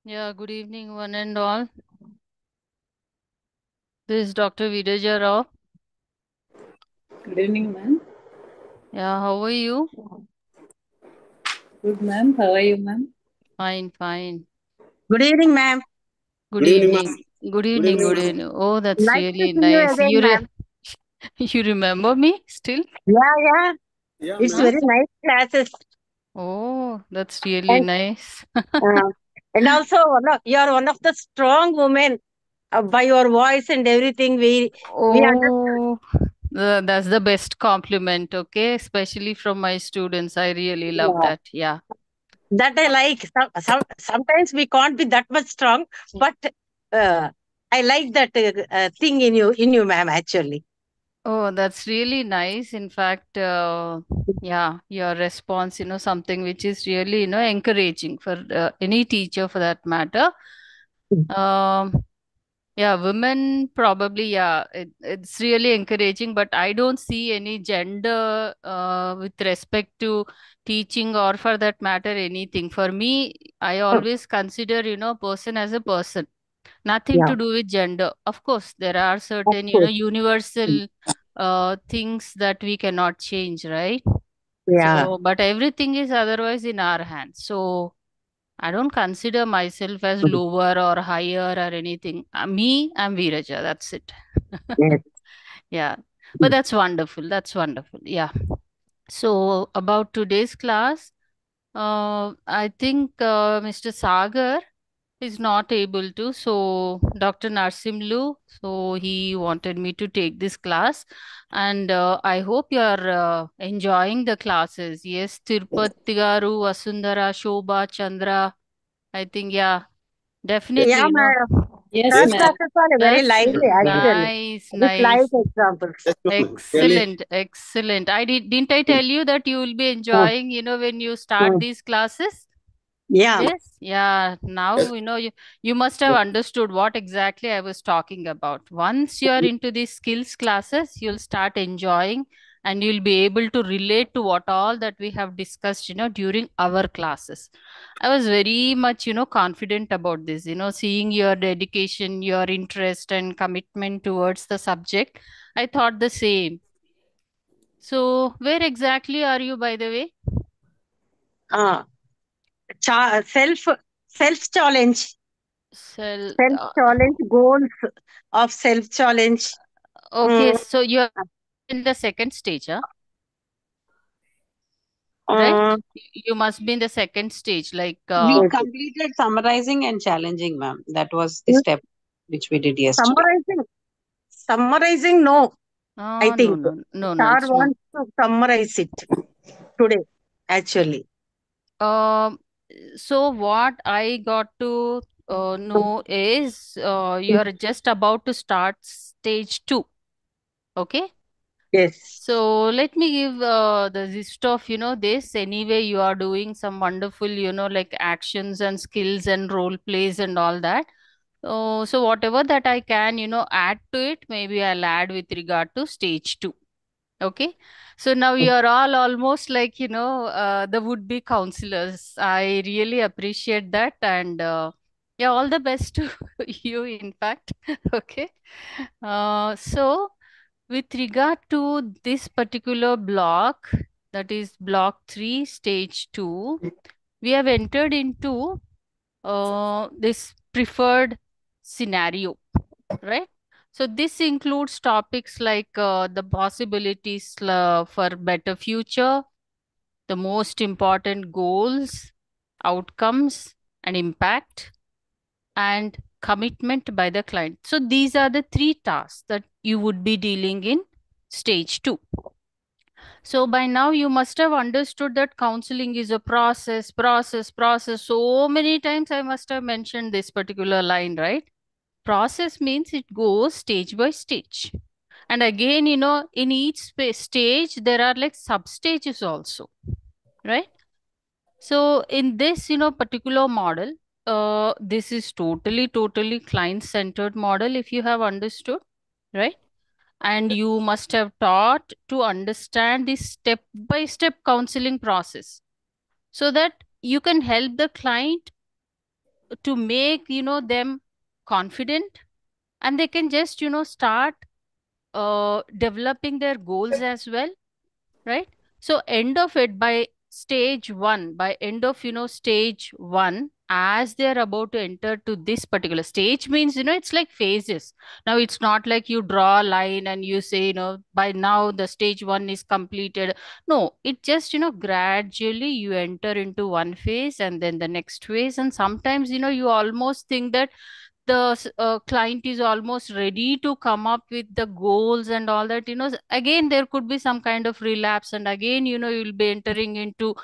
Yeah, good evening, one and all. This is Dr. Vidaja Rao. Good evening, ma'am. Yeah, how are you? Good, ma'am. How are you, ma'am? Fine, fine. Good evening, ma'am. Good Good evening, ma'am. evening. Good Good evening, evening, good ma'am. evening. Oh, that's Nice to really see you nice. again, ma'am. You remember me still? Yeah. Yeah, It's ma'am. very nice classes. Oh, that's really And nice. uh, and also you are one of the strong women by your voice and everything. We understood. Oh, that's the best compliment, okay? Especially from my students. I really love Yeah. that. Yeah. That I like. Sometimes we can't be that much strong, but uh, I like that thing in you, ma'am. Actually. Oh, that's really nice. In fact, yeah, your response, something which is really, encouraging for any teacher for that matter. Um, yeah, women probably, yeah, it's really encouraging, but I don't see any gender with respect to teaching or for that matter anything. For me, I always consider, person as a person, nothing Yeah. to do with gender. Of course, there are Of certain, course. universal things that we cannot change, right? Yeah. So, but everything is otherwise in our hands. So, I don't consider myself as lower or higher or anything. Me, I'm Veeraja. That's it. Yes. Yeah. But that's wonderful. That's wonderful. Yeah. So, about today's class, I think Mr. Sagar is not able to. So Dr. Narsimlu, so he wanted me to take this class, and I hope you are enjoying the classes. Yes, Tirupati garu, Vasundhara, Shobha, Chandra. I think yeah, Yeah, definitely. ma'am. Yes, Third Yes, ma'am. classes are very That's lively, actually, nice, with live nice. examples. yes, ma'am. Really, Excellent, excellent. Didn't I tell you that you will be Mm, enjoying, when you start mm. these classes? Yeah. Yes, yeah. Now, yes, you must have understood what exactly I was talking about. Once you are into these skills classes, you'll start enjoying and you'll be able to relate to what all that we have discussed, during our classes. I was very much, confident about this, seeing your dedication, your interest and commitment towards the subject. I thought the same. So, where exactly are you, by the way? Uh, self challenge, Cell. goals of self challenge. Okay, Mm, so you're in the second stage, huh? Right? uh, You must be in the second stage, like We yes. completed summarizing and challenging, ma'am. That was the step which we did yesterday. Summarizing. Summarizing, no. I no, think no, no, no, Star it's not. wants to summarize it today. Actually, Um, so what I got to know is you're just about to start stage two. Okay. yes. So let me give the gist of, this. Anyway, you are doing some wonderful, like actions and skills and role plays and all that. So whatever that I can, add to it, maybe I'll add with regard to stage two. Okay. So now you're all almost like, the would-be counselors. I really appreciate that. And yeah, all the best to you, in fact. Okay. So with regard to this particular block, that is block 3, stage 2, we have entered into this preferred scenario, right? So this includes topics like the possibilities for better future, the most important goals, outcomes, and impact, and commitment by the client. So these are the three tasks that you would be dealing in stage 2. So by now you must have understood that counseling is a process, process, process. So many times I must have mentioned this particular line, right? Process means it goes stage by stage. And again, in each stage, there are like sub stages also, right? So in this, particular model, this is totally client centered model, if you have understood, right? And you must have taught to understand this step by step counseling process so that you can help the client to make, them confident, and they can just, start developing their goals as well, right? So end of it, by end of, stage one, as they're about to enter to this particular stage, means, it's like phases. Now it's not like you draw a line and you say, by now the stage one is completed. No, it just, gradually you enter into one phase and then the next phase. And sometimes, you almost think that the client is almost ready to come up with the goals and all that. Again there could be some kind of relapse, and again, you'll be entering into,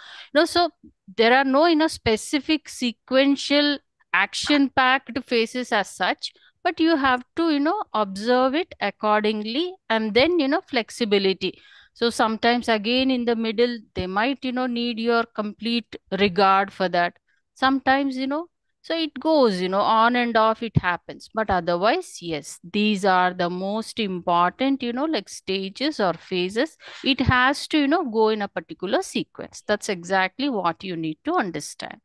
so there are no, specific sequential action packed phases as such, but you have to, observe it accordingly, and then, flexibility. So sometimes again in the middle they might, need your complete regard for that. Sometimes, so it goes, on and off, it happens. But otherwise, yes, these are the most important, like stages or phases. It has to, go in a particular sequence. That's exactly what you need to understand.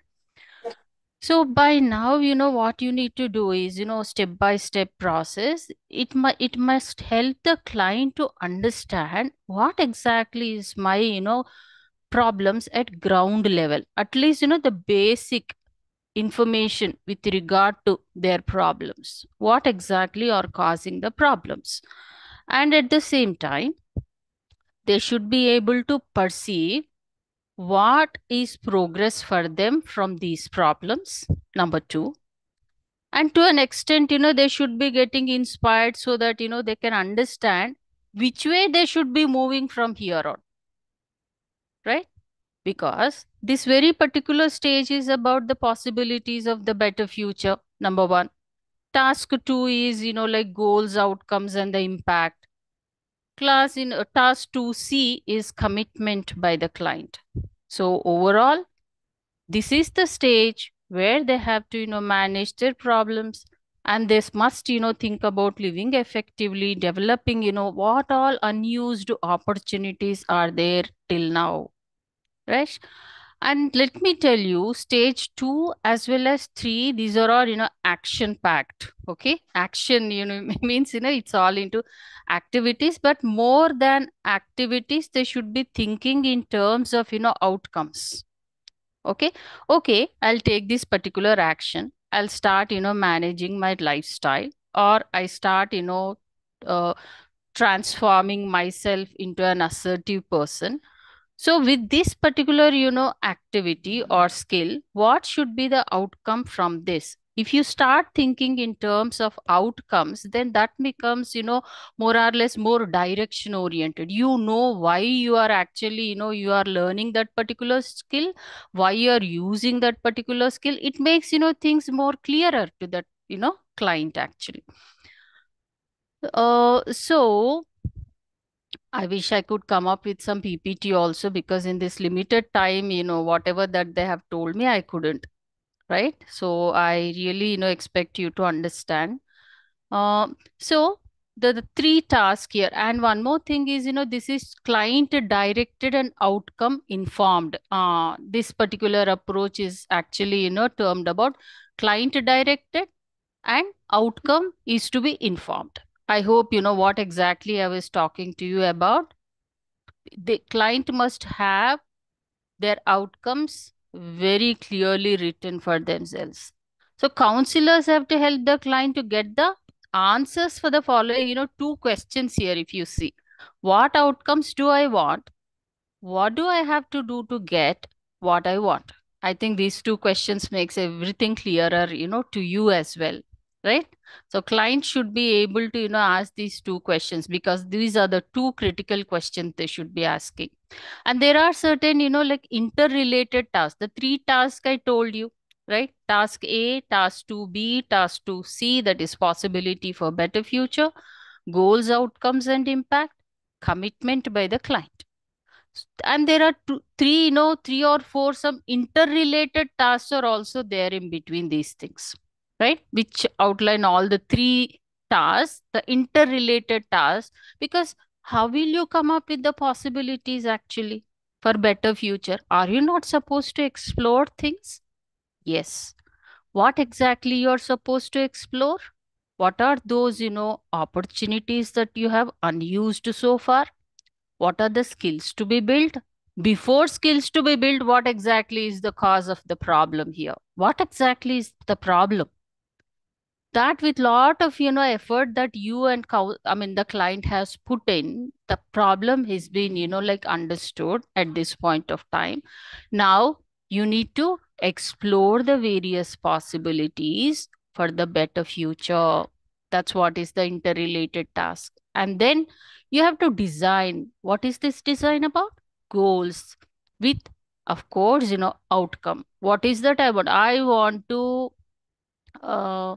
So by now, what you need to do is, step by step process. It must help the client to understand what exactly is my, problems at ground level. At least, the basic information with regard to their problems, what exactly are causing the problems. And at the same time, they should be able to perceive what is progress for them from these problems, number two. And to an extent, they should be getting inspired so that, they can understand which way they should be moving from here on, right? Because this very particular stage is about the possibilities of the better future, number one. Task two is, like goals, outcomes, and the impact. Task 2C is commitment by the client. So overall, this is the stage where they have to, manage their problems, and they must, think about living effectively, developing, what all unused opportunities are there till now, right? And let me tell you, stage two as well as three, these are all, action packed. Okay. Action, means, it's all into activities, but more than activities, they should be thinking in terms of, outcomes. Okay. Okay. I'll take this particular action. I'll start, managing my lifestyle, or I start, uh, transforming myself into an assertive person. So with this particular, activity or skill, what should be the outcome from this? If you start thinking in terms of outcomes, then that becomes, more or less more direction oriented. You know why you are actually, you are learning that particular skill, why you are using that particular skill. It makes, things more clearer to that, client actually. So I wish I could come up with some PPT also, because in this limited time, whatever that they have told me, I couldn't, right? So I really, expect you to understand. So the three tasks here. And one more thing is, this is client directed and outcome informed. This particular approach is actually, termed about client directed and outcome is to be informed. I hope you know what exactly I was talking to you about. The client must have their outcomes very clearly written for themselves. So counselors have to help the client to get the answers for the following, two questions here. If you see, what outcomes do I want? What do I have to do to get what I want? I think these two questions makes everything clearer, to you as well, right? So client should be able to, ask these two questions, because these are the two critical questions they should be asking. And there are certain, like interrelated tasks, the three tasks I told you, right? Task A, task 2B, task 2C, that is possibility for better future, goals, outcomes, and impact, commitment by the client. And there are three, three or four some interrelated tasks are also there in between these things, right? Which outline all the three tasks, the interrelated tasks, because how will you come up with the possibilities actually for better future? Are you not supposed to explore things? Yes. what exactly you're supposed to explore. What are those, opportunities that you have unused so far? What are the skills to be built? Before skills to be built, what exactly is the cause of the problem here? What exactly is the problem? That with lot of effort that you and the client has put in, the problem has been like understood at this point of time. Now you need to explore the various possibilities for the better future. That's what is the interrelated task. And then you have to design. What is this design about? Goals with, of course, outcome. What is that I want to uh,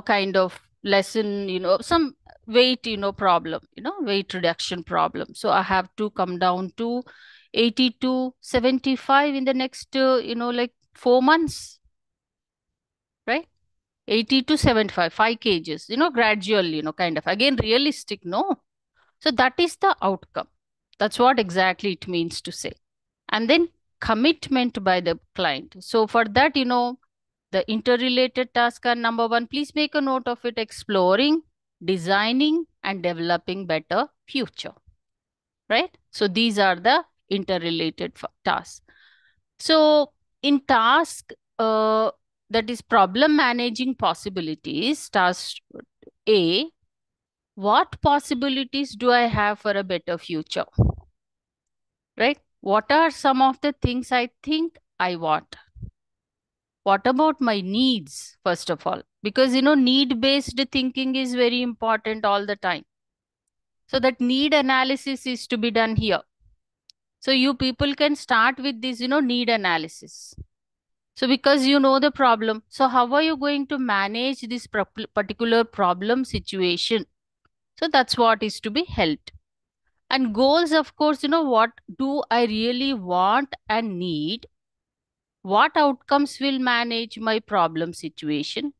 kind of lessen, some weight, problem, weight reduction problem. So I have to come down to 80 to 75 in the next, like 4 months, right? 80 to 75, 5 kgs, gradual, kind of, again, realistic, no? So that is the outcome. That's what exactly it means to say. And then commitment by the client. So for that, the interrelated tasks are number one. Please make a note of it: exploring, designing, and developing better future. Right? So these are the interrelated tasks. So in task that is problem managing possibilities, task A, what possibilities do I have for a better future? Right? What are some of the things I think I want? What about my needs, first of all? Because, need-based thinking is very important all the time. So that need analysis is to be done here. So you people can start with this, need analysis. So because you know the problem, so how are you going to manage this particular problem situation? So that's what is to be helped. And goals, of course, what do I really want and need? What outcomes will manage my problem situation?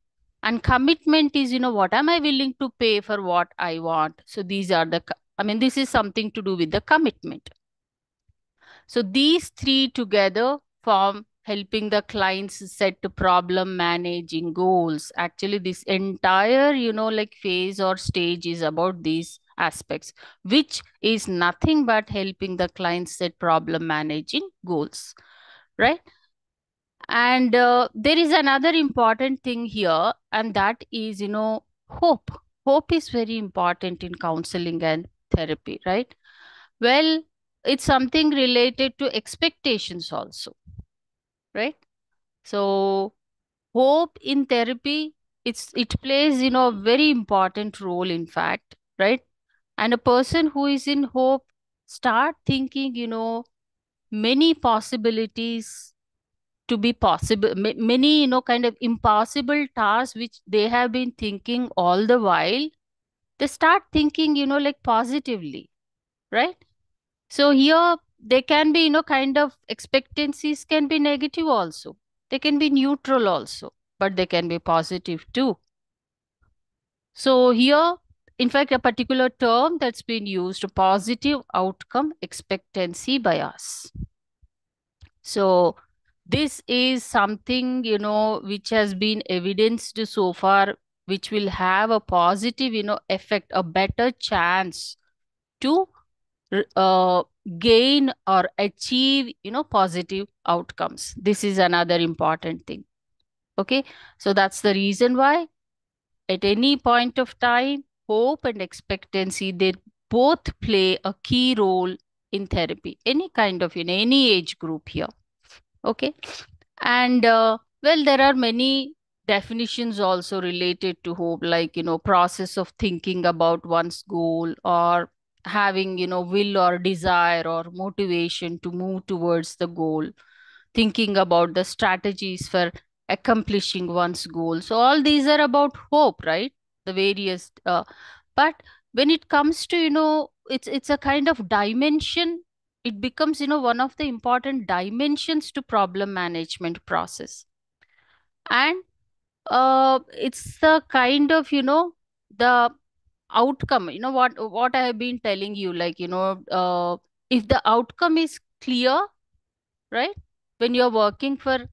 And commitment is, what am I willing to pay for what I want? So these are this is something to do with the commitment. So these three together form helping the clients set problem managing goals. Actually, this entire, like phase or stage is about these aspects, which is nothing but helping the clients set problem managing goals, right? And there is another important thing here, and that is, hope. Hope is very important in counseling and therapy, right? Well, it's something related to expectations also, right? So, hope in therapy, it plays, a very important role, in fact, right? And a person who is in hope start thinking, many possibilities to be possible, many kind of impossible tasks which they have been thinking all the while, they start thinking like positively, right? So here they can be kind of expectancies can be negative also, they can be neutral also, but they can be positive too. So here, in fact, a particular term that's been used, positive outcome expectancy bias. So this is something, which has been evidenced so far, which will have a positive, effect, a better chance to gain or achieve, positive outcomes. This is another important thing. Okay. So that's the reason why at any point of time, hope and expectancy, they both play a key role in therapy, any kind of, any age group here. Okay. And well, there are many definitions also related to hope, like, process of thinking about one's goal, or having, will or desire or motivation to move towards the goal, thinking about the strategies for accomplishing one's goal. So all these are about hope, right? The various, but when it comes to, it's a kind of dimension, it becomes, one of the important dimensions to problem management process. And it's the kind of, the outcome, what I have been telling you, like, if the outcome is clear, right? When you're working for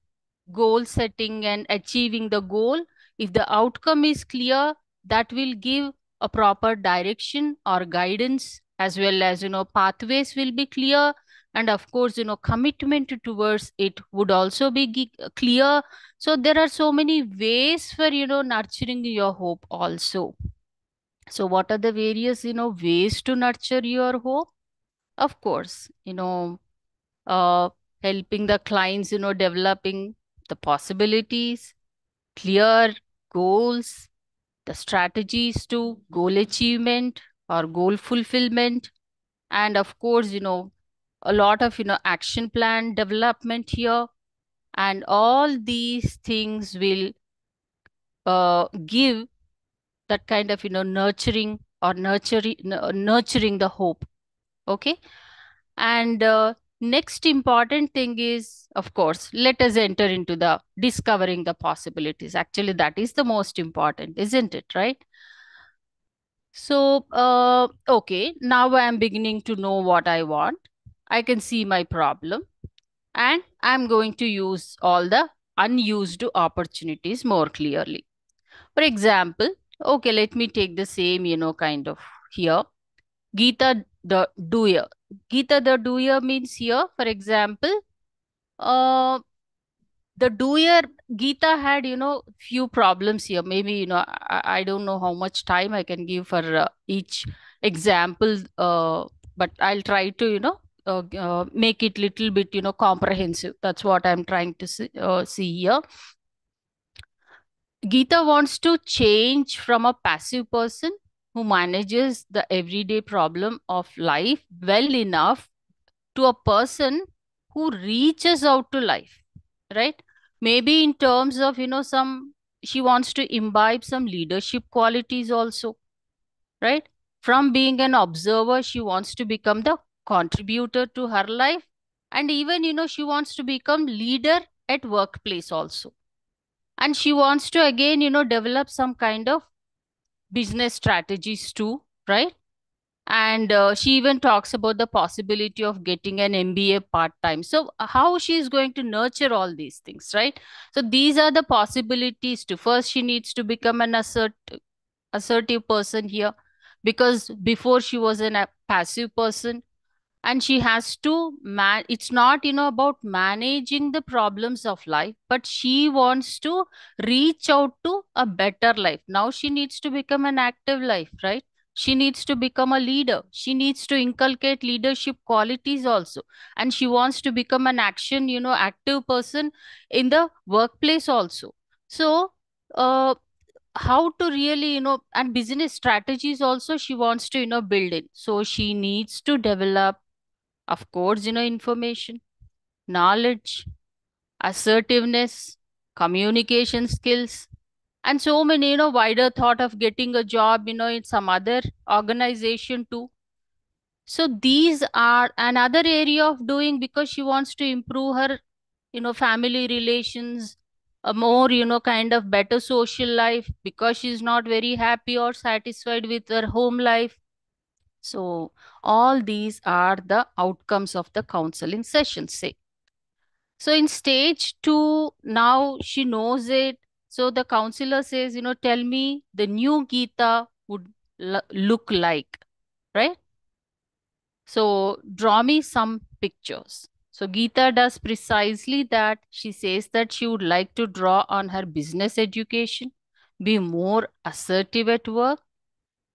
goal setting and achieving the goal. If the outcome is clear, that will give a proper direction or guidance, as well as, pathways will be clear. And of course, commitment towards it would also be clear. So there are so many ways for, nurturing your hope also. So what are the various, ways to nurture your hope? Of course, uh, helping the clients, developing the possibilities, clear goals, the strategies to goal achievement or goal fulfillment, and of course, a lot of, action plan development here. And all these things will give that kind of, nurturing or nurturing the hope. Okay. And next important thing is, of course, let us enter into the discovering the possibilities. Actually, that is the most important, isn't it? Right? So, okay, now I am beginning to know what I want. I can see my problem, and I'm going to use all the unused opportunities more clearly. For example, okay, let me take the same, kind of here. Gita the doer. Gita the doer means here, for example, uh, the doer, Gita had, few problems here. Maybe, I don't know how much time I can give for each example, but I'll try to, make it little bit, comprehensive. That's what I'm trying to see here. Geeta wants to change from a passive person who manages the everyday problem of life well enough to a person who reaches out to life, right? Maybe in terms of, she wants to imbibe some leadership qualities also, right? From being an observer, she wants to become the contributor to her life. And even, she wants to become leader at workplace also. And she wants to again, develop some kind of business strategies too, right? And she even talks about the possibility of getting an MBA part-time. So how she is going to nurture all these things, right? So these are the possibilities to first she needs to become an assertive person here, because before she was a passive person, and she has to it's not, about managing the problems of life, but she wants to reach out to a better life. Now she needs to become an active life, right? She needs to become a leader. She needs to inculcate leadership qualities also. And she wants to become an action, active person in the workplace also. So how to really, and business strategies also she wants to, build in. So she needs to develop, of course, information, knowledge, assertiveness, communication skills, and so many, wider thought of getting a job, in some other organization too. So these are another area of doing, because she wants to improve her, family relations, a more, kind of better social life, because she's not very happy or satisfied with her home life. So all these are the outcomes of the counseling session, say. So in stage 2, now she knows it. So the counselor says, tell me the new Geeta would look like, right? So draw me some pictures. So Geeta does precisely that. She says that she would like to draw on her business education, be more assertive at work.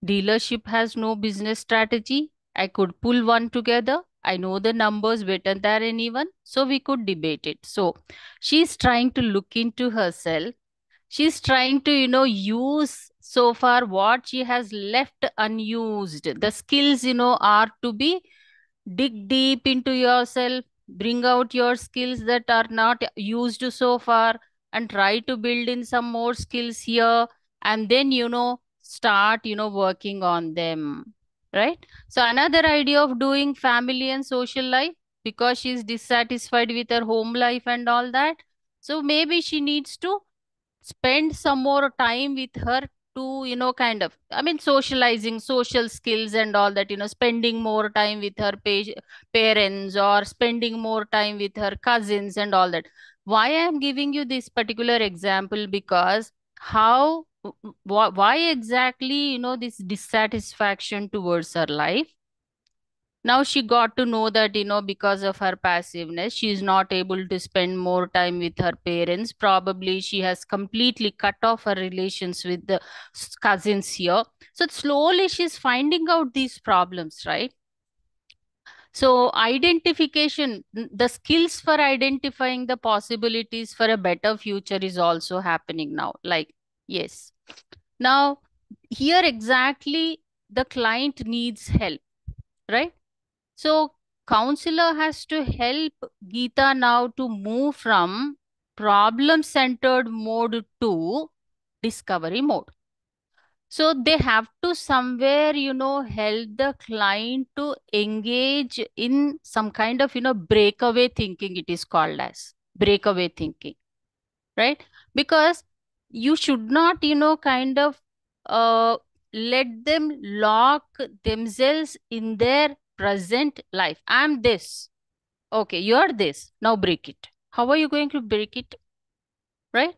Dealership has no business strategy. I could pull one together. I know the numbers better than anyone, so we could debate it. So she's trying to look into herself. She's trying to, use so far what she has left unused. The skills, are to be dig deep into yourself, bring out your skills that are not used so far, and try to build in some more skills here, and then, start, working on them, right? So another idea of doing family and social life, because she's dissatisfied with her home life and all that. So maybe she needs to spend some more time with her to, kind of, I mean, socializing, social skills and all that, spending more time with her parents, or spending more time with her cousins and all that. Why I am giving you this particular example? Because how, why exactly, this dissatisfaction towards her life. Now she got to know that, because of her passiveness, she is not able to spend more time with her parents. Probably she has completely cut off her relations with the cousins here. So slowly she's finding out these problems, right? So identification, the skills for identifying the possibilities for a better future is also happening now. Like, yes. Now, here exactly the client needs help, right? So counselor has to help Geeta now to move from problem-centered mode to discovery mode. So they have to somewhere, help the client to engage in some kind of, breakaway thinking, it is called as breakaway thinking, right? Because you should not, kind of uh, let them lock themselves in their present life. I'm this. Okay, you're this. Now break it. How are you going to break it? Right?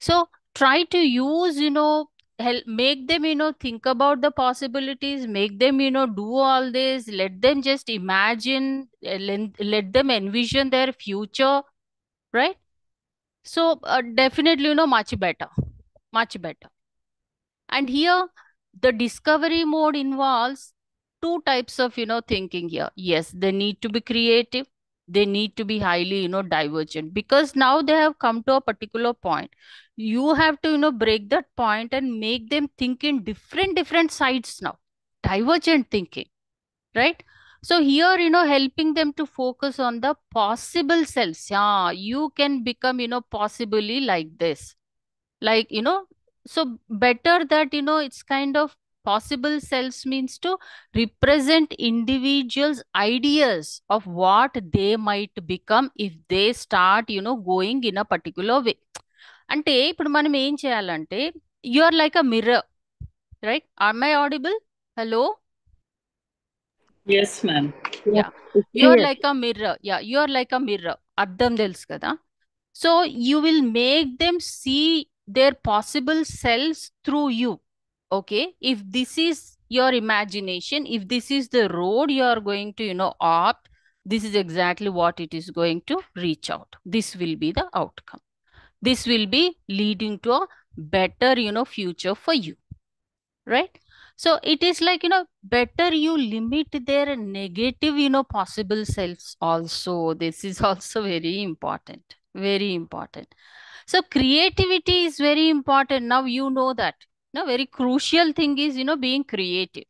So try to use, help make them, think about the possibilities, make them, do all this, let them just imagine, let them envision their future, right? So definitely, much better, much better. And here the discovery mode involves two types of, thinking here. Yes, they need to be creative. They need to be highly, divergent, because now they have come to a particular point. You have to, break that point and make them think in different sides now. Divergent thinking, right? So here, helping them to focus on the possible selves. Yeah, you can become, possibly like this, like, so better that, it's kind of possible selves means to represent individuals ideas of what they might become if they start, going in a particular way. అంటే ఇప్పుడు మనం ఏం చేయాలంటే, you are like a mirror, right? Am I audible? Hello? Yes, ma'am. Yeah, It's you are clear. like a mirror. Yeah, you are like a mirror. అద్దం తెలుసు కదా. So you will make them see their possible selves through you. Okay. If this is your imagination, if this is the road you are going to, opt, this is exactly what it is going to reach out. This will be the outcome. This will be leading to a better, future for you. Right? So it is like, better you limit their negative, possible selves also. This is also very important. Very important. So creativity is very important. Now you know that. No, very crucial thing is, being creative.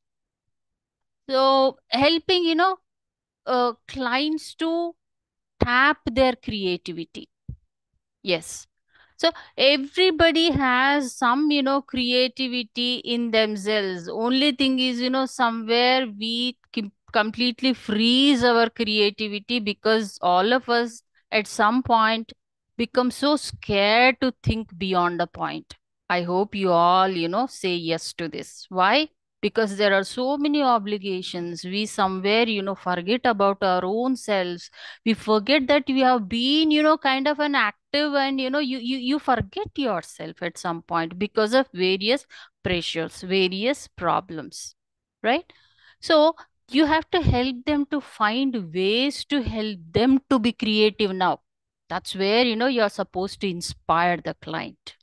So helping, clients to tap their creativity. Yes. So everybody has some, creativity in themselves. Only thing is, somewhere we completely freeze our creativity because all of us at some point become so scared to think beyond the point. I hope you all, say yes to this. Why? Because there are so many obligations. We somewhere, forget about our own selves. We forget that we have been, kind of an active, and, you forget yourself at some point because of various pressures, various problems, right? So you have to help them to find ways to help them to be creative now. That's where, you're supposed to inspire the client,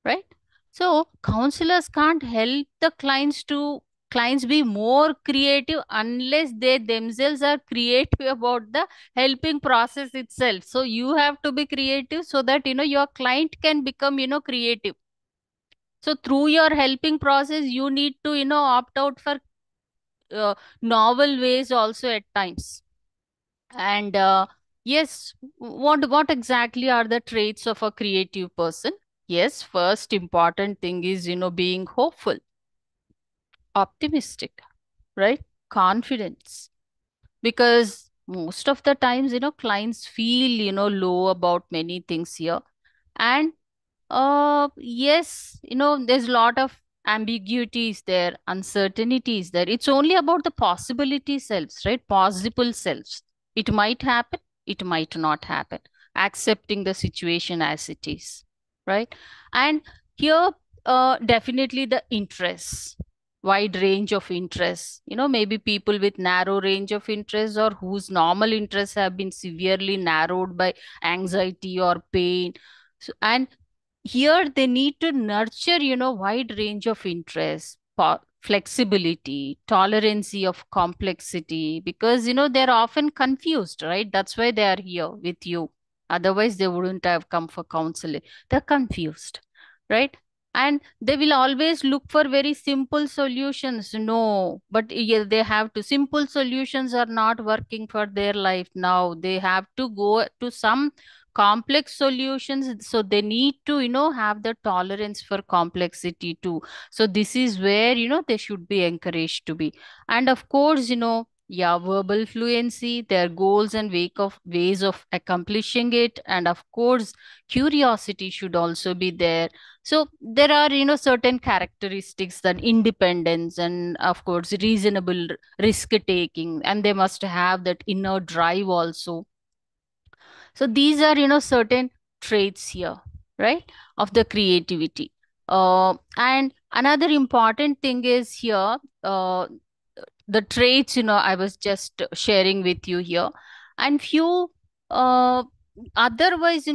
right? So counselors can't help the clients be more creative unless they themselves are creative about the helping process itself. So you have to be creative so that, your client can become, creative. So through your helping process, you need to, opt out for novel ways also at times. And yes, what exactly are the traits of a creative person? Yes, first important thing is, being hopeful, optimistic, right? Confidence. Because most of the times, clients feel, low about many things here. And yes, there's a lot of ambiguities there, uncertainties there. It's only about the possibility selves, right? Possible selves. It might happen, it might not happen. accepting the situation as it is, right? And here, definitely the interests, wide range of interests, maybe people with narrow range of interests or whose normal interests have been severely narrowed by anxiety or pain. So, and here they need to nurture wide range of interests, flexibility, tolerance of complexity, because they're often confused, right? That's why they are here with you. Otherwise they wouldn't have come for counseling. They're confused, right? And they will always look for very simple solutions. No, but yeah, they have to, simple solutions are not working for their life now. They have to go to some complex solutions, so they need to have the tolerance for complexity too. So this is where they should be encouraged to be. And of course, yeah, verbal fluency, their goals and ways of accomplishing it, and of course curiosity should also be there. So there are certain characteristics, that independence, and of course reasonable risk taking, and they must have that inner drive also. So these are, certain traits here, right, of the creativity. And another important thing is here, the traits, I was just sharing with you here. And few, uh, otherwise,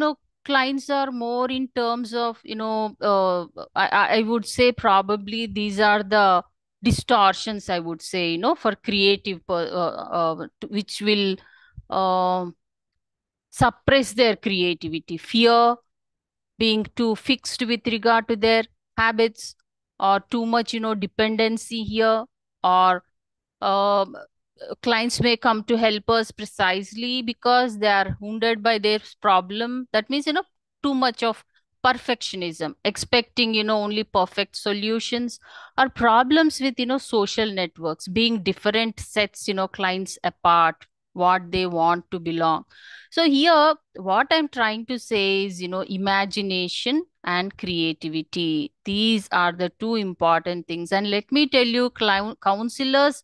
clients are more in terms of, I would say probably these are the distortions, I would say, for creative, which will, um suppress their creativity. Fear, being too fixed with regard to their habits, or too much, dependency here, or um, clients may come to help us precisely because they are wounded by their problem. That means, too much of perfectionism, expecting, only perfect solutions, or problems with, social networks, being different sets, clients apart, what they want to belong. So here, what I'm trying to say is, imagination and creativity. These are the two important things. And let me tell you, counselors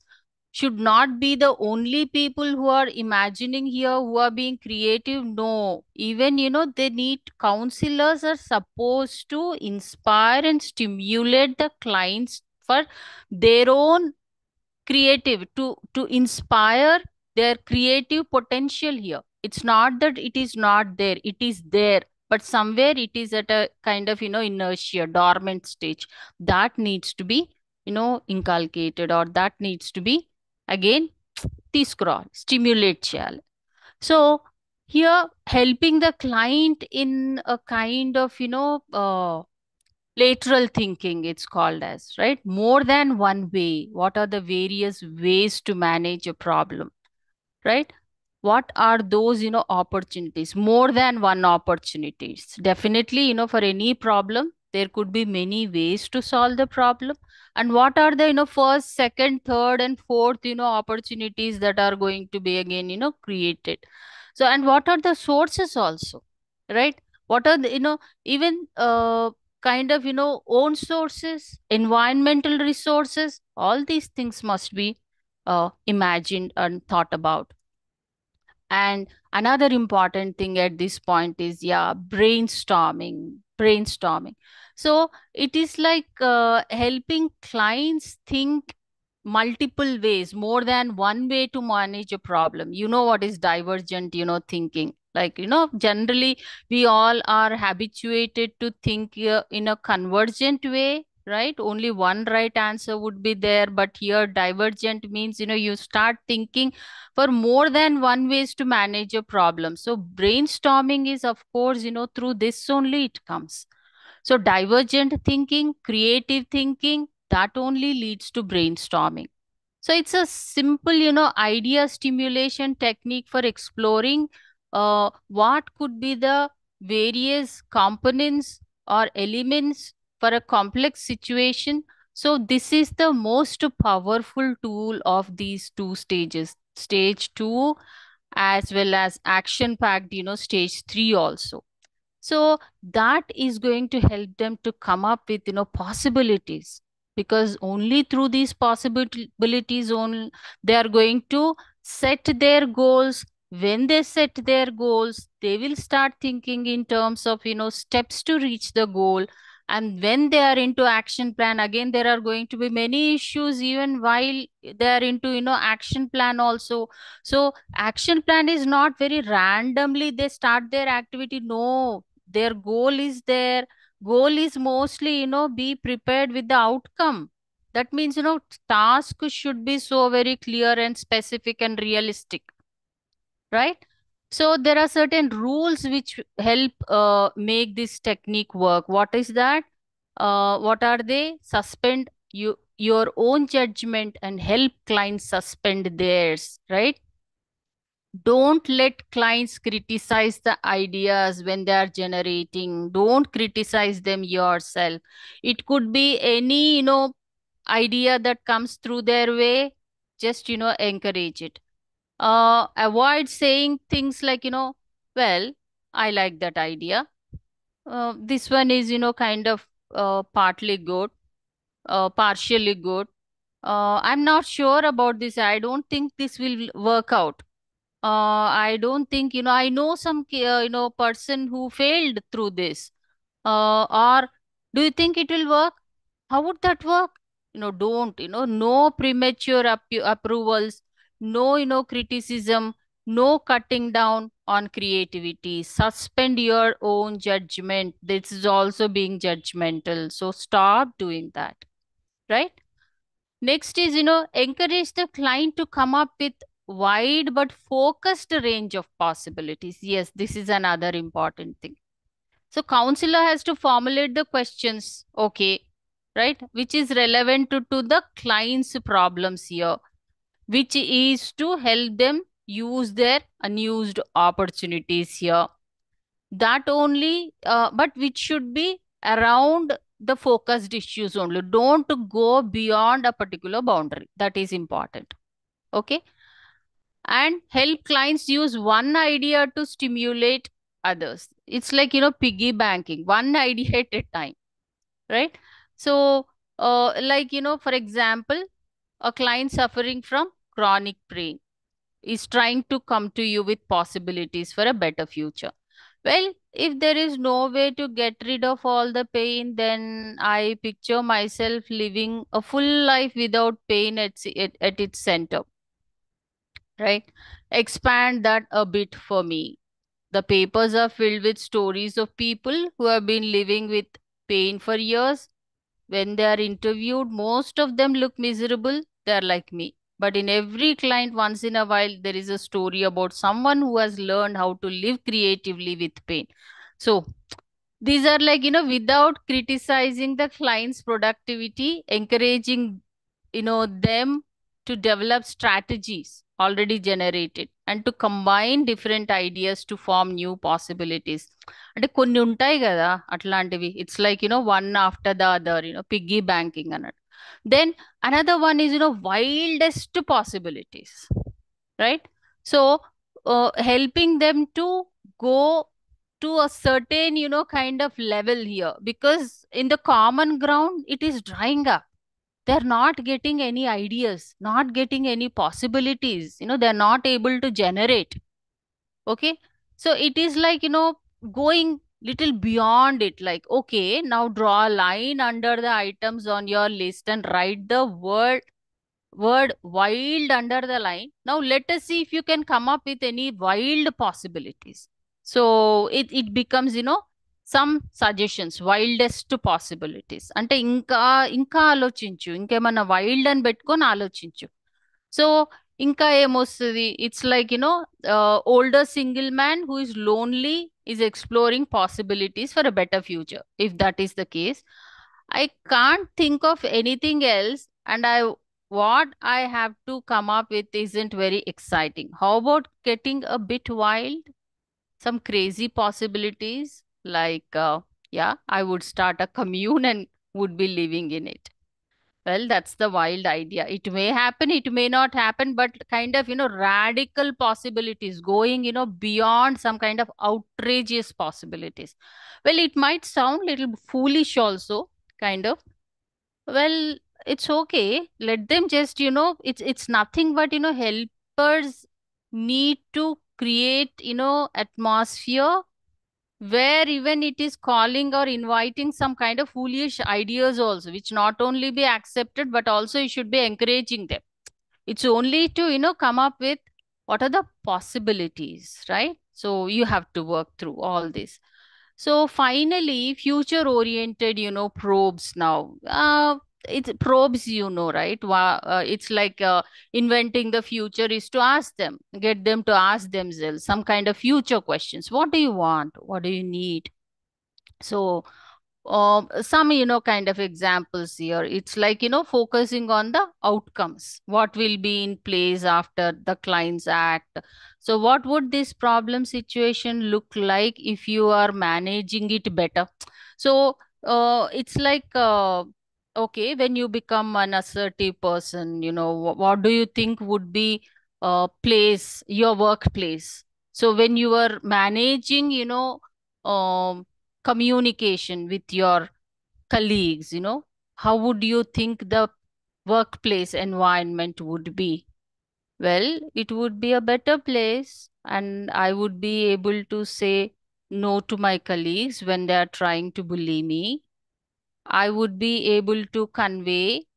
should not be the only people who are imagining here, who are being creative. No, even, they need, counselors are supposed to inspire and stimulate the clients for their own creative, to inspire their creative potential here. It's not that it is not there, it is there, but somewhere it is at a kind of, inertia, dormant stage, that needs to be, inculcated, or that needs to be again తీసుకురావాలి, stimulate చేయాలి. So here, helping the client in a kind of, lateral thinking, it's called as, right? More than one way. What are the various ways to manage a problem, right? What are those, opportunities? More than one opportunities. Definitely, for any problem, there could be many ways to solve the problem. And what are the, first, second, third, and fourth, opportunities that are going to be again, created. So, and what are the sources also, right? What are the, even, kind of, own sources, environmental resources, all these things must be imagined and thought about. And another important thing at this point is, yeah, brainstorming, brainstorming. So it is like helping clients think multiple ways, more than one way to manage a problem. You know what is divergent, thinking? Like, generally we all are habituated to think in a convergent way, right? Only one right answer would be there. But here, divergent means, you start thinking for more than one ways to manage a problem. So brainstorming is, of course, through this only it comes. So divergent thinking, creative thinking, that only leads to brainstorming. So it's a simple, idea stimulation technique for exploring what could be the various components or elements for a complex situation. So this is the most powerful tool of these two stages, stage 2 as well as action packed, stage 3 also. So that is going to help them to come up with, possibilities, because only through these possibilities only they are going to set their goals, When they set their goals, they will start thinking in terms of, steps to reach the goal. And when they are into action plan, again, there are going to be many issues even while they are into, action plan also. So action plan is not very randomly they start their activity. No, their goal is there. Goal is mostly, be prepared with the outcome. That means, task should be so very clear and specific and realistic, right? So there are certain rules which help make this technique work. What is that? What are they? Suspend your own judgment and help clients suspend theirs, right? Don't let clients criticize the ideas when they are generating. Don't criticize them yourself. It could be any, idea that comes through their way. Just, encourage it. Avoid saying things like, well, I like that idea. This one is, kind of partly good, partially good. I'm not sure about this. I don't think this will work out. I don't think, I know some, person who failed through this. Or do you think it will work? How would that work? Don't, no premature approvals, no, criticism, no cutting down on creativity. Suspend your own judgment. This is also being judgmental. So stop doing that, right? Next is, encourage the client to come up with wide but focused range of possibilities. Yes, this is another important thing. So counselor has to formulate the questions, okay, right, which is relevant to the client's problems here, which is to help them use their unused opportunities here. That only, but which should be around the focused issues only. Don't go beyond a particular boundary. That is important. Okay. And help clients use one idea to stimulate others. It's like, piggy banking, one idea at a time, right? So, like, for example, a client suffering from chronic pain is trying to come to you with possibilities for a better future. Well, if there is no way to get rid of all the pain, then I picture myself living a full life without pain at its center, right? Expand that a bit for me. The papers are filled with stories of people who have been living with pain for years. When they are interviewed, most of them look miserable. They are like me. But in every client, once in a while, there is a story about someone who has learned how to live creatively with pain. So, these are like, without criticizing the client's productivity, encouraging, them to develop strategies already generated and to combine different ideas to form new possibilities. అంటే కొన్ని ఉంటాయి కదా అట్లాంటివి. It's like one after the other, piggy banking అన్నట్టు. Then another one is wildest possibilities, right? So helping them to go to a certain, kind of level here, because in the common ground it is drying up. They're not getting any ideas, not getting any possibilities, they're not able to generate. Okay. So it is like, going little beyond it, like, okay, now draw a line under the items on your list and write the word wild under the line. Now let us see if you can come up with any wild possibilities. So it becomes, some suggestions, wildest possibilities. అంటే ఇంకా ఆలోచించు, ఇంకేమన్నా wild అని పెట్టుకొని ఆలోచించు. So ఇంకా ఏమొస్తుంది? It's like, older single man who is lonely is exploring possibilities for a better future. If that is the case, I can't think of anything else, and what I have to come up with isn't very exciting. How about getting a bit wild? Some crazy possibilities, like, yeah, I would start a commune and would be living in it. Well, that's the wild idea. It may happen, it may not happen, but kind of, radical possibilities going, beyond some kind of outrageous possibilities. Well, it might sound little foolish also, kind of. Well, it's okay. Let them just, it's nothing but, helpers need to create, atmosphere where even it is calling or inviting some kind of foolish ideas also, which not only be accepted, but also you should be encouraging them. It's only to, come up with what are the possibilities, right? So you have to work through all this. So finally, future oriented, probes now. It's probes, right? It's like inventing the future is to ask them, get them to ask themselves some kind of future questions. What do you want? What do you need? So some kind of examples here, it's like focusing on the outcomes, what will be in place after the clients act. So what would this problem situation look like if you are managing it better? So it's like okay, when you become an assertive person, what do you think would be place, your workplace? So when you are managing, um communication with your colleagues, how would you think the workplace environment would be? Well, it would be a better place, and I would be able to say no to my colleagues when they are trying to bully me. I would be able to convey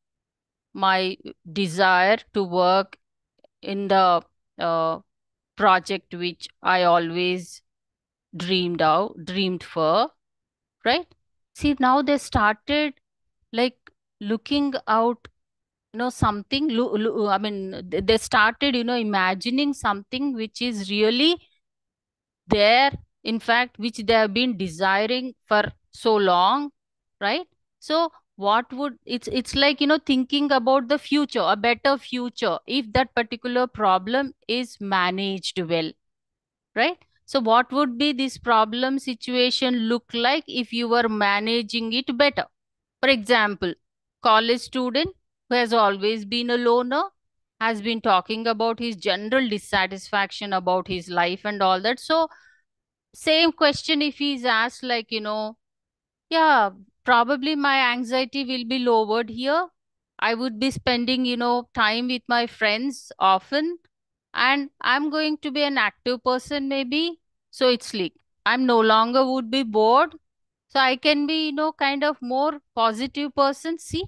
my desire to work in the uh, project which I always dreamed for, right? See, now they started like looking out, something, I mean, they started, imagining something which is really there, in fact, which they have been desiring for so long, right? So what would, it's like, thinking about the future, a better future, if that particular problem is managed well, right? So what would be this problem situation look like if you were managing it better? For example, college student who has always been a loner has been talking about his general dissatisfaction about his life and all that. So same question if he's asked, like, yeah, probably my anxiety will be lowered here. I would be spending, time with my friends often, and I'm going to be an active person maybe. So it's like I'm no longer would be bored. So I can be, kind of more positive person. See?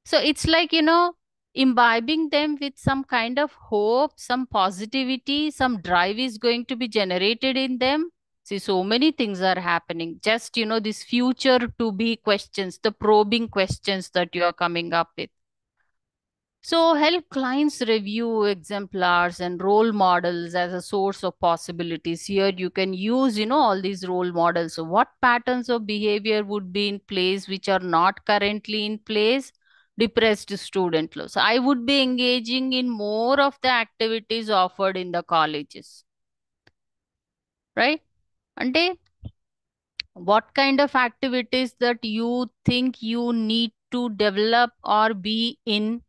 So it's like, imbibing them with some kind of hope, some positivity, some drive is going to be generated in them. See, so many things are happening. Just, this future to be questions, the probing questions that you are coming up with. So help clients review exemplars and role models as a source of possibilities. Here you can use, all these role models. So what patterns of behavior would be in place which are not currently in place? Depressed student loss. So I would be engaging in more of the activities offered in the colleges, right? And what kind of activities that you think you need to develop or be in,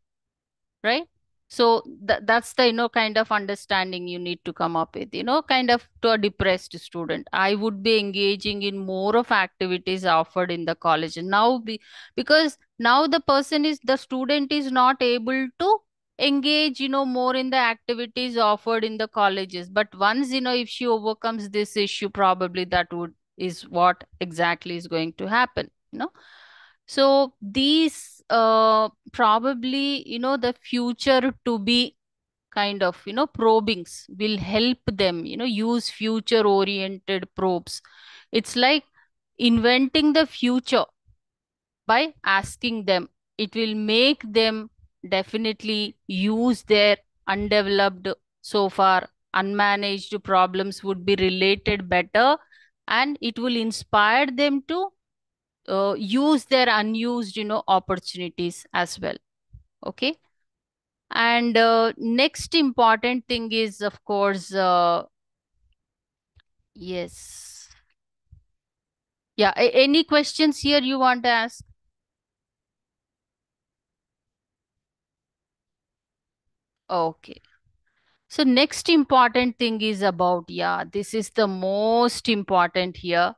right? So that's the, kind of understanding you need to come up with, kind of to a depressed student. I would be engaging in more of activities offered in the college. And now because now the student is not able to engage, more in the activities offered in the colleges. But once, if she overcomes this issue, probably that would is what exactly is going to happen, So these probably, the future to be kind of, probings will help them, use future oriented probes. It's like inventing the future by asking them. It will make them definitely use their undeveloped, so far unmanaged problems would be related better, and it will inspire them to use their unused, opportunities as well. Okay. And next important thing is, of course, yes. Yeah. Any questions here you want to ask? Okay. So next important thing is about, yeah, this is the most important here.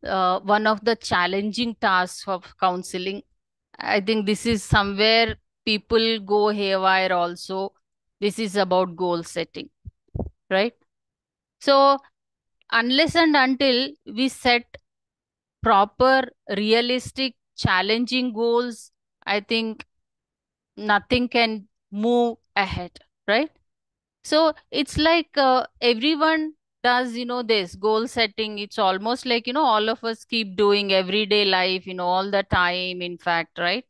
One of the challenging tasks of counseling. I think this is somewhere people go haywire also. This is about goal setting, right? So unless and until we set proper, realistic, challenging goals, I think nothing can move ahead, right? So it's like everyone does, this goal setting. It's almost like, all of us keep doing everyday life, all the time, in fact, right?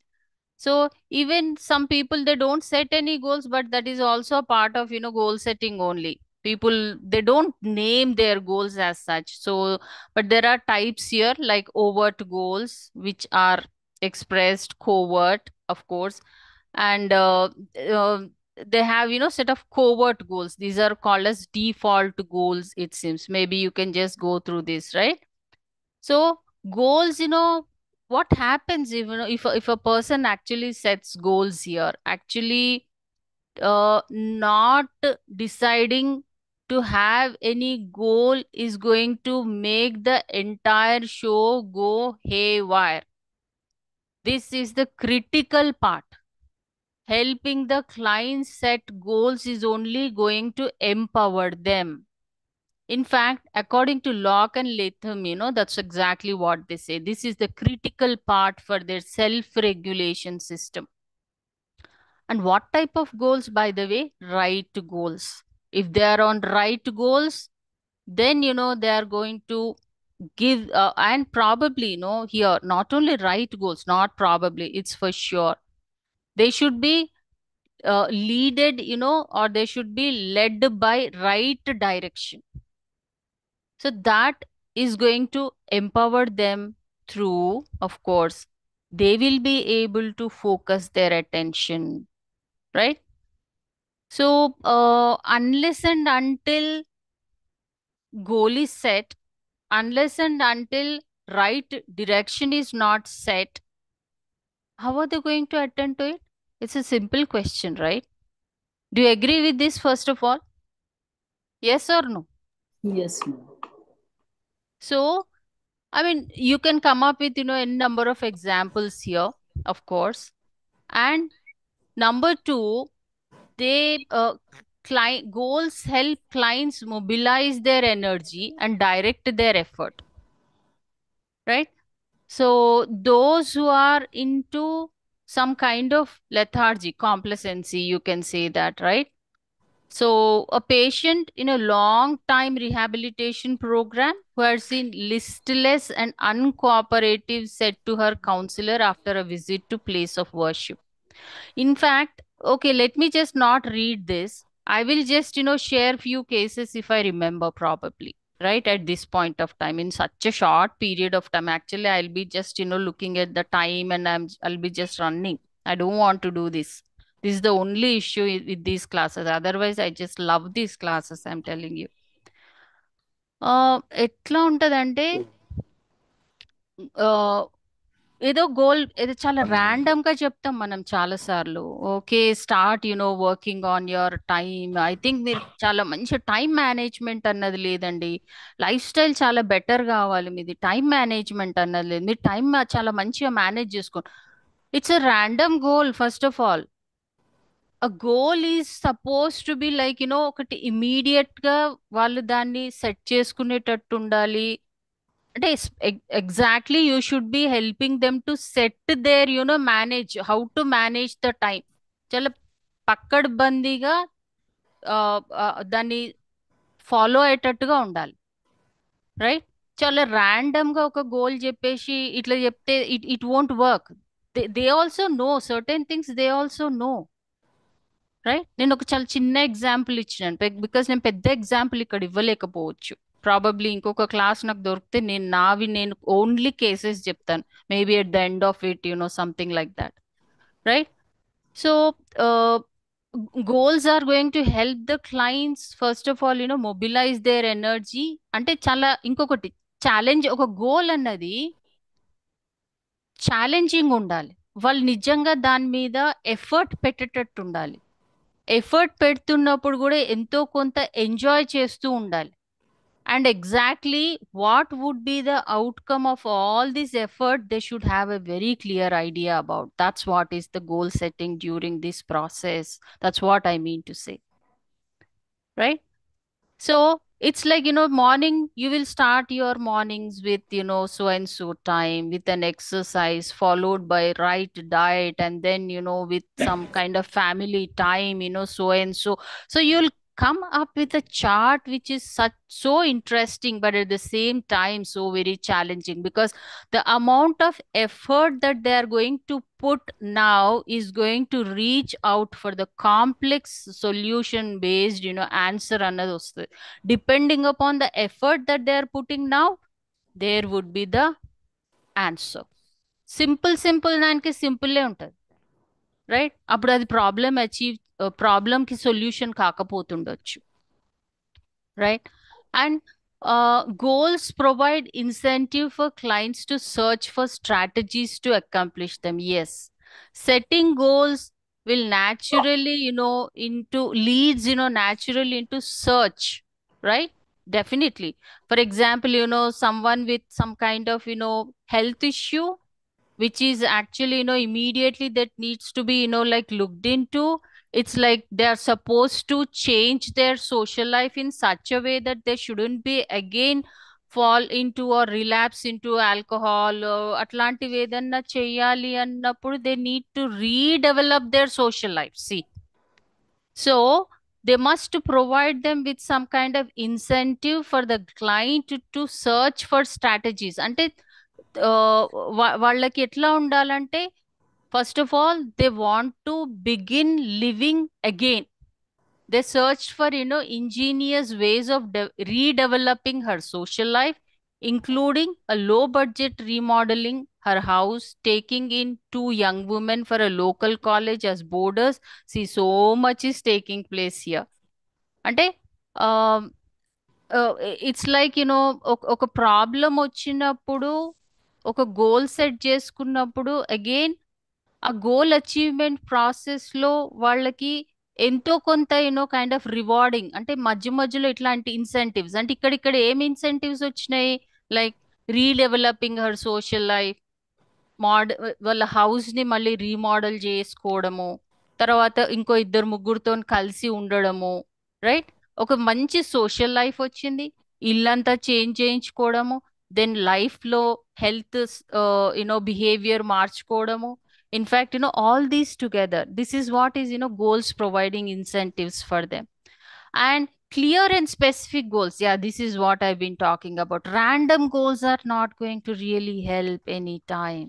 So even some people, they don't set any goals, but that is also a part of, goal setting only. People, they don't name their goals as such. So, but there are types here like overt goals, which are expressed, covert, of course, and uh, they have, set of covert goals. These are called as default goals, it seems. Maybe you can just go through this, right? So goals, what happens if, if a person actually sets goals here, actually not deciding to have any goal is going to make the entire show go haywire. This is the critical part. Helping the clients set goals is only going to empower them. In fact, according to Locke and Latham, that's exactly what they say. This is the critical part for their self-regulation system. And what type of goals, by the way? Right goals. If they are on right goals, then, they are going to give, and probably, here, not only right goals, not probably, it's for sure. They should be leaded, or they should be led by right direction. So that is going to empower them through, of course, they will be able to focus their attention, right? So, unless and until goal is set, unless and until right direction is not set, how are they going to attend to it? It's a simple question, right? Do you agree with this, first of all? Yes or no? Yes, ma'am. So, I mean, you can come up with, a number of examples here, of course. And number two, they client goals help clients mobilize their energy and direct their effort, right? So those who are into some kind of lethargy, complacency, you can say that, right? So a patient in a long time rehabilitation program who has seen listless and uncooperative said to her counselor after a visit to place of worship. In fact, okay, let me just not read this. I will just, share few cases if I remember probably, right? At this point of time, in such a short period of time, actually, I'll be just, looking at the time and I'll be just running. I don't want to do this. This is the only issue with these classes. Otherwise, I just love these classes, I'm telling you. ఎట్లా ఉంటదంటే ఏదో goal ఏదో చాలా random గా చెప్తాం మనం చాలా సార్లు. Okay, start working on your time. I think మీరు చాలా మంచి టైం మేనేజ్మెంట్ అన్నది లేదండి. లైఫ్ స్టైల్ చాలా బెటర్ కావాలి మీది. టైం మేనేజ్మెంట్ అన్నది లేదు. మీరు టైం చాలా మంచిగా మేనేజ్ చేసుకోండి. It's a random goal. First of all, a goal is suppose to be like ఒకటి ఇమీడియట్ గా వాళ్ళు దాన్ని సెట్ చేసుకునేటట్టు ఉండాలి. అంటే exactly you should be helping them to set their manage how to manage the time. చాలా పక్కడ్బందీగా దాన్ని ఫాలో అయ్యేటట్టుగా ఉండాలి, రైట్? చాలా ర్యాండమ్ గా ఒక గోల్ చెప్పేసి ఇట్లా చెప్తే it won't work. They also know certain things, they also know, right? నేను ఒక చాలా చిన్న ఎగ్జాంపుల్ ఇచ్చినాను బికాస్ నేను పెద్ద ఎగ్జాంపుల్ ఇక్కడ ఇవ్వలేకపోవచ్చు. ప్రాబబ్లీ ఇంకొక క్లాస్ నాకు దొరికితే నేను ఓన్లీ కేసెస్ చెప్తాను. Maybe at the end of it something like that, right? So goals are going to help the clients first of all mobilise their energy. అంటే చాలా ఇంకొకటి ఛాలెంజ్, ఒక గోల్ అన్నది ఛాలెంజింగ్ ఉండాలి. వాళ్ళు నిజంగా దాని మీద ఎఫర్ట్ పెట్టేటట్టు ఉండాలి. ఎఫర్ట్ పెడుతున్నప్పుడు కూడా ఎంతో కొంత ఎంజాయ్ చేస్తూ ఉండాలి. And exactly what would be the outcome of all this effort, they should have a very clear idea about. That's what is the goal setting during this process. That's what I mean to say. Right? So it's like, morning, you will start your mornings with, so and so time, with an exercise, followed by right diet, and then, with some kind of family time, so and so. So you'll come up with a chart which is so interesting, but at the same time so very challenging, because the amount of effort that they are going to put now is going to reach out for the complex solution based, answer అన్నది వస్తుంది. Depending upon the effort that they are putting now, there would be the answer. Simple దానికి సింపుల్లే ఉంటుంది, right? అప్పుడు అది ప్రాబ్లంకి solution కాకపోతుండొచ్చు, right? And goals provide incentive for clients to search for strategies to accomplish them. Yes, setting goals will naturally, into leads, naturally into search, right? Definitely. For example, someone with some kind of, health issue, which is actually, immediately that needs to be, like looked into. It's like they're supposed to change their social life in such a way that they shouldn't be again fall into or relapse into alcohol అట్లాంటివి ఏదన్నా చెయ్యాలి అన్నప్పుడు they need to redevelop their social life. See, so they must provide them with some kind of incentive for the client to search for strategies. అంటే వాళ్ళకి ఎట్లా ఉండాలంటే, first of all they want to begin living again. They searched for, ingenious ways of redeveloping her social life, including a low budget remodeling her house, taking in two young women for a local college as boarders. See, so much is taking place here. అంటే it's like, ఒక problem వచ్చినప్పుడు, ఒక goal set చేసుకున్నప్పుడు, again ఆ goal achievement process లో వాళ్ళకి ఎంతో కొంత కైండ్ ఆఫ్ రివార్డింగ్, అంటే మధ్య మధ్యలో ఇట్లాంటి ఇన్సెంటివ్స్. అంటే ఇక్కడ ఏం ఇన్సెంటివ్స్ వచ్చినాయి? లైక్ రీడెవలపింగ్ హర్ సోషల్ లైఫ్, వాళ్ళ హౌస్ ని మళ్ళీ రీమోడల్ చేసుకోవడము, తర్వాత ఇంకో ఇద్దరు ముగ్గురుతో కలిసి ఉండడము, రైట్? ఒక మంచి సోషల్ లైఫ్ వచ్చింది, ఇల్లంతా చేంజ్ చేయించుకోవడము, దెన్ లైఫ్ లో హెల్త్ బిహేవియర్ మార్చుకోవడము. In fact, all these together, this is what is, goals providing incentives for them. And clear and specific goals, yeah, this is what I've been talking about. Random goals are not going to really help anytime.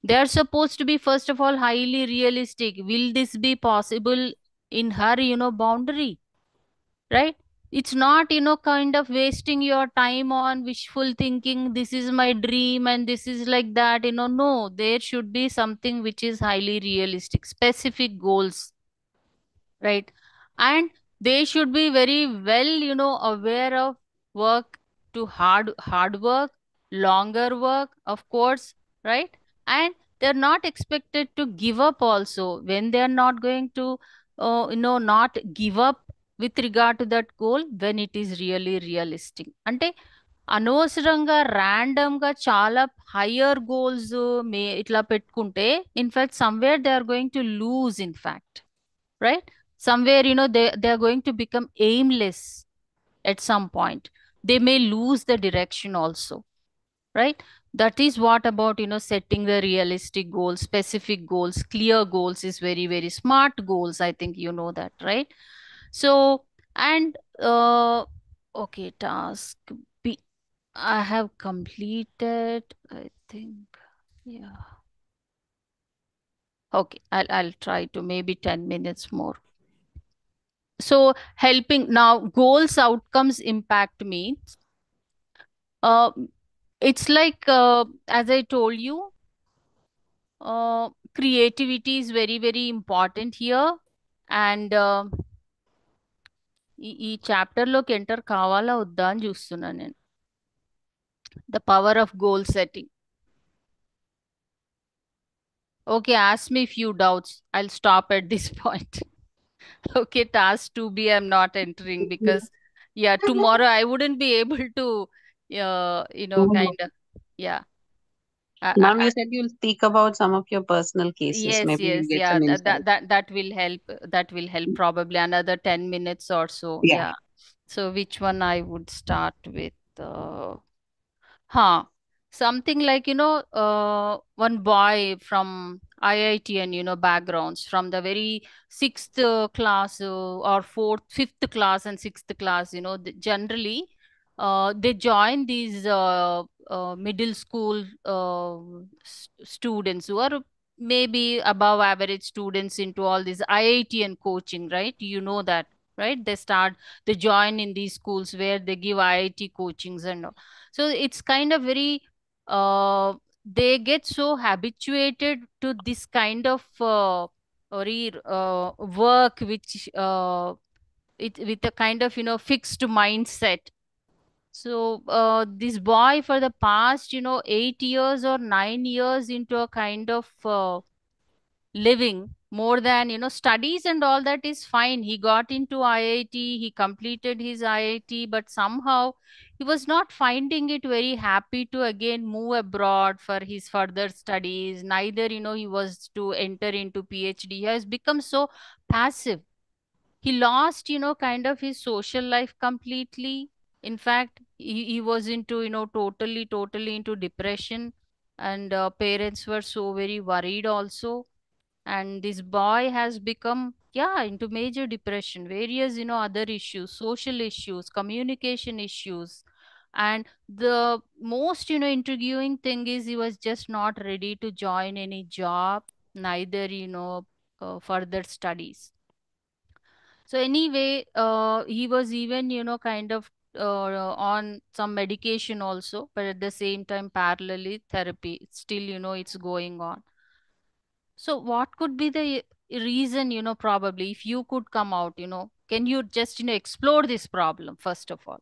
They are supposed to be, first of all, highly realistic. Will this be possible in her, boundary, right? It's not, kind of wasting your time on wishful thinking, this is my dream and this is like that, no, there should be something which is highly realistic, specific goals, right? And they should be very well, aware of work to hard work, longer work, of course, right? And they're not expected to give up also. When they're not going to, not give up with regard to that goal, when it is really realistic. అంటే అనవసరంగా random గా చాలా higher goals ఇట్లా పెట్టుకుంటే, in fact somewhere they are going to lose, in fact, right? Somewhere, they are going to become aimless at some point. They may lose the direction also, right? That is what about, setting the realistic goals, specific goals, clear goals is very, very smart goals. I think you know that, right? So, and okay, task B, I have completed, I think. Yeah. Okay, I'll try to maybe 10 minutes more. So helping now, goals outcomes impact means, uh, it's like, as I told you, creativity is very, very important here. And ఈ chapter లోకి enter కావాలా వద్దా అని చూస్తున్నా నేను. The power of goal setting. Okay, ask me few doubts, I'll stop at this point. Okay, task 2B I'm not entering because, yeah, tomorrow I wouldn't be able to, kind of, yeah. Ma'am, you said you'll speak about some of your personal cases. Yes, Maybe yes, we'll get yeah, some insight. that will help. That will help probably another 10 minutes or so. Yeah. Yeah. So which one I would start with? Huh. Something like, one boy from IIT and backgrounds from the very sixth class or fourth, fifth class and sixth class, generally, they join these middle school students who are maybe above average students into all this IIT and coaching, right? You know that, right? They join in these schools where they give IIT coachings and all. So it's kind of very, they get so habituated to this kind of work, which it with a kind of fixed mindset. So this boy for the past 8 years or 9 years into a kind of living more than studies and all that is fine. He got into IIT, he completed his IIT, but somehow he was not finding it very happy to again move abroad for his further studies. Neither he was to enter into PhD. He has become so passive. He lost kind of his social life completely. In fact, he was into totally into depression. And parents were so very worried also. And this boy has become, yeah, into major depression, various other issues, social issues, communication issues. And the most intriguing thing is he was just not ready to join any job, neither further studies. So anyway, he was even kind of on some medication also, but at the same time parallelly therapy still it's going on. So what could be the reason, probably if you could come out, can you just, explore this problem first of all?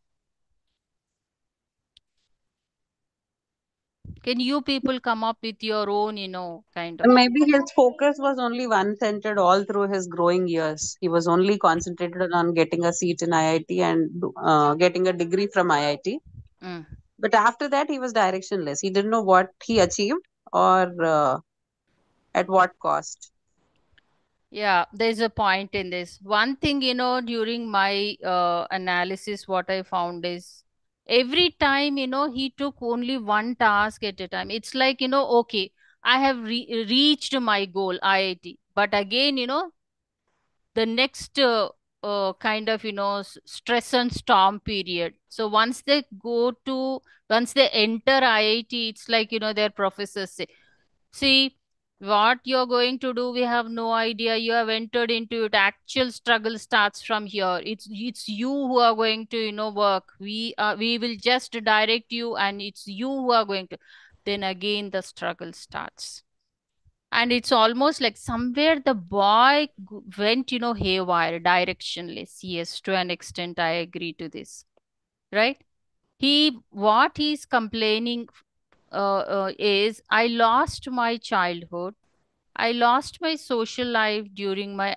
Can you people come up with your own, kind of? Maybe his focus was only one centered all through his growing years. He was only concentrated on getting a seat in IIT and getting a degree from IIT. Mm. But after that, he was directionless. He didn't know what he achieved or at what cost. Yeah, there's a point in this. One thing, during my analysis, what I found is every time, he took only one task at a time. It's like, okay, I have reached my goal, IIT. But again, the next kind of stress and storm period. So once they enter IIT, it's like their professors say, see what you're going to do, we have no idea, you have entered into it, actual struggle starts from here. It's you who are going to work, we will just direct you, and it's you who are going to. Then again the struggle starts. And it's almost like somewhere the boy went haywire, directionless. Yes, to an extent I agree to this, right? What he's complaining is, I lost my childhood, I lost my social life during my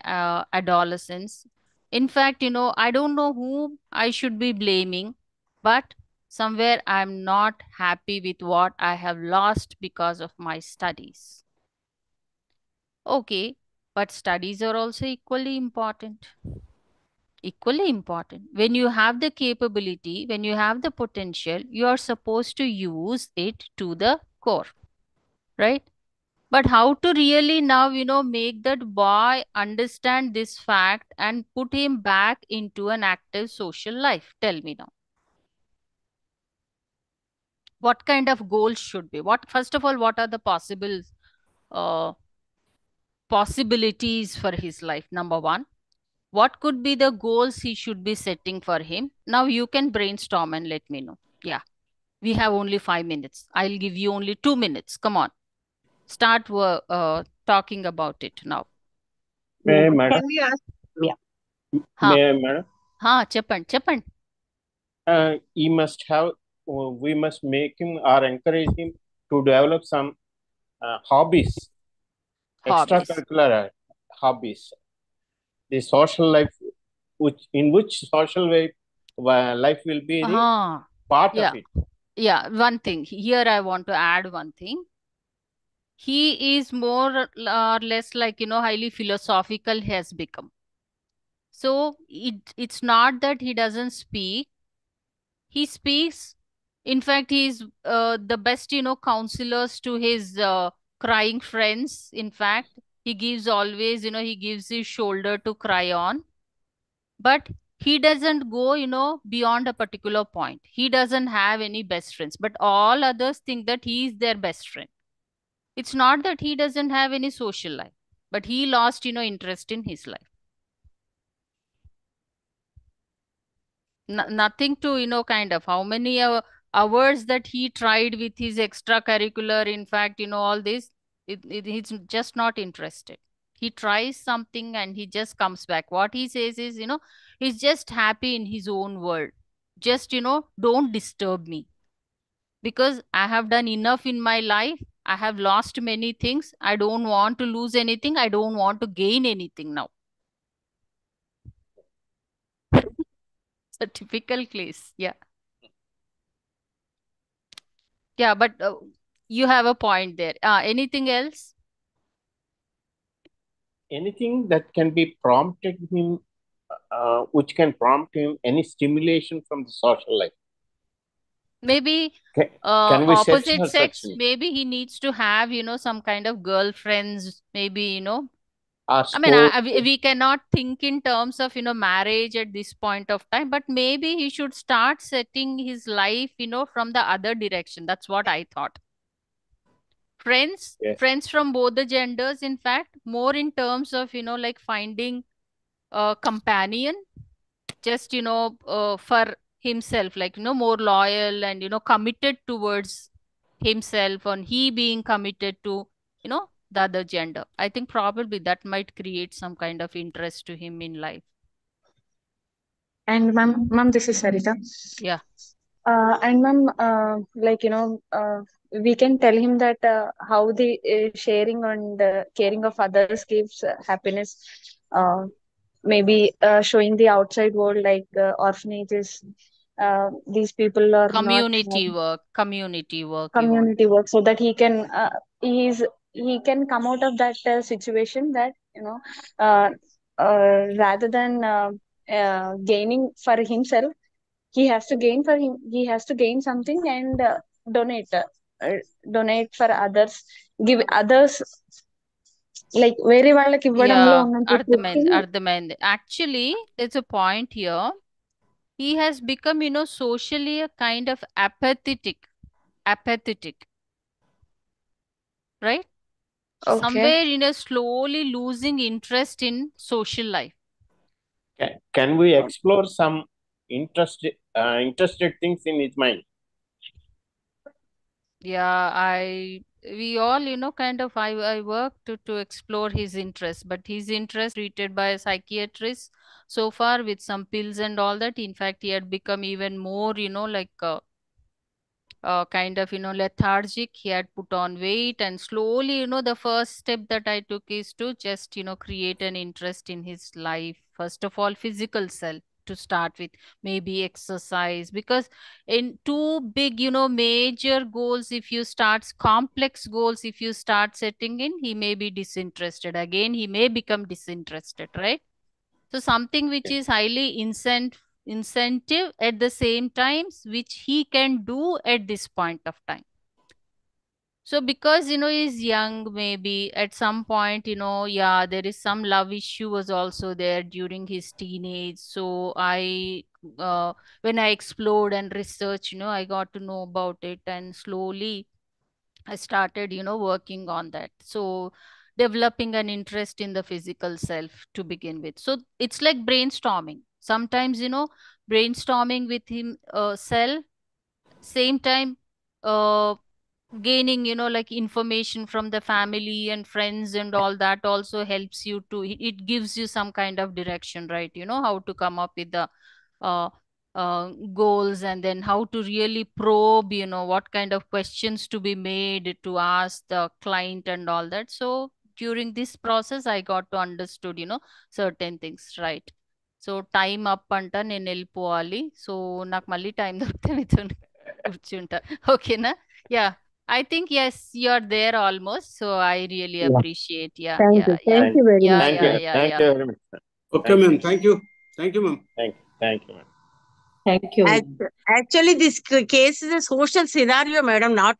adolescence. In fact, I don't know whom I should be blaming, but somewhere I'm not happy with what I have lost because of my studies. Okay, but studies are also equally important. Equally important. When you have the capability, when you have the potential, you are supposed to use it to the core, right? But how to really now, make that boy understand this fact and put him back into an active social life? Tell me now. What kind of goals should be? First of all, what are the uh, possibilities for his life? Number one, what could be the goals he should be setting for him? Now you can brainstorm and let me know. Yeah, we have only 5 minutes. I'll give you only 2 minutes. Come on, start talking about it now. Can Madam, we ask? Yeah. Ha, madam, ha, చెప్పండి. he must have, we must make him or encourage him to develop some hobbies, Hobbies. extracurricular hobbies. The social life, which social life will be the part Yeah. of it. Yeah, one thing. Here I want to add one thing. He is more or less like, highly philosophical has become. So it's not that he doesn't speak. He speaks. In fact, he's the best, counselors to his crying friends. In fact, he gives always, he gives his shoulder to cry on. But he doesn't go, beyond a particular point. He doesn't have any best friends, but all others think that he is their best friend. It's not that he doesn't have any social life, but he lost, interest in his life. Nothing to, kind of how many hours that he tried with his extracurricular. In fact, all this, he's just not interested. He tries something and he just comes back. What he says is, he's just happy in his own world. Just, don't disturb me, because I have done enough in my life. I have lost many things. I don't want to lose anything. I don't want to gain anything now. It's a typical case. Yeah. Yeah, but you have a point there. Anything else? Anything that can be prompted him, which can prompt him any stimulation from the social life. Maybe Can we search opposite for sex, such? maybe he needs to have, some kind of girlfriends, maybe, Or I mean, sport? we cannot think in terms of, marriage at this point of time, but maybe he should start setting his life, from the other direction. That's what I thought. Friends, Yes. friends from both the genders, in fact, more in terms of, like finding a companion, just, for himself, like, more loyal and, committed towards himself, and he being committed to, the other gender. I think probably that might create some kind of interest to him in life. And ma'am, this is Sarita. Yeah. And ma'am, we can tell him that how the sharing and caring of others gives happiness. Maybe showing the outside world, like orphanages. These people are not Community work you want. community work, so that he can come out of that situation, that rather than gaining for himself, he has to gain something and donate uh, donate for others, give others, like వేరే వాళ్ళకి ఇవ్వడంలో Yeah, ఉన్నంత తృప్తి. అర్థమైంది. Actually, there's a point here. He has become, socially a kind of apathetic, right? Okay. Somewhere, slowly losing interest in social life. Can we explore some interested things in his mind? Yeah, we all, kind of, I work to explore his interest, but his interest treated by a psychiatrist so far with some pills and all that. In fact, he had become even more, like kind of, lethargic. He had put on weight, and slowly, the first step that I took is to just, create an interest in his life. First of all, physical self to start with, maybe exercise, because in too big, major goals, if you start complex goals, if you start setting in, he may be disinterested. Again, he may become disinterested, right? So something which is highly incentive at the same times, which he can do at this point of time. So because, he's young, maybe at some point, yeah, there is some love issue was also there during his teenage. So when I explored and researched, I got to know about it, and slowly I started, working on that. So developing an interest in the physical self to begin with. So it's like brainstorming. Sometimes, brainstorming with him self, same time gaining, like information from the family and friends and all that also helps you to, it gives you some kind of direction, right? How to come up with the uh, goals, and then how to really probe, what kind of questions to be made to ask the client and all that. So during this process, I got to understood, certain things, right? So time up అంట, నేను వెళ్ళిపోవాలి. So నాకు మళ్ళీ time దొరికితే మీతో కూర్చుంటా, ఓకేనా? Yeah, I think yes, you're there almost. So I really Yeah. appreciate. Yeah, Thank yeah, you. yeah. Thank you very Yeah, much. yeah, yeah, Thank yeah. you very much, sir. Okay, Thank you. ma'am. Thank you. Thank you, ma'am. Thank you, ma'am. Thank you. Actually, this case is a social scenario, madam, not